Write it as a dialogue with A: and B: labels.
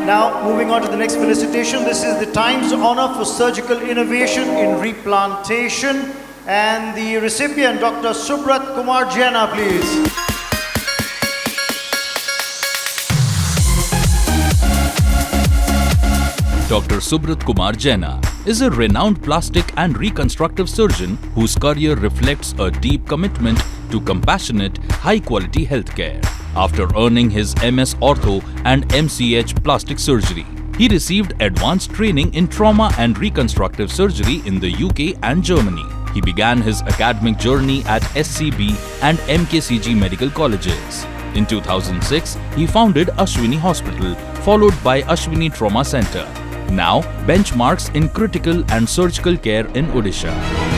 A: Now, moving on to the next felicitation. This is the Times Honor for Surgical Innovation in Replantation. And the recipient, Dr. Subrat Kumar Jena, please.
B: Dr. Subrat Kumar Jena is a renowned plastic and reconstructive surgeon whose career reflects a deep commitment to compassionate, high-quality healthcare. After earning his MS Ortho and MCH Plastic Surgery, he received advanced training in trauma and reconstructive surgery in the UK and Germany. He began his academic journey at SCB and MKCG medical colleges. In 2006, he founded Ashwini Hospital, followed by Ashwini Trauma Center, now benchmarks in critical and surgical care in Odisha.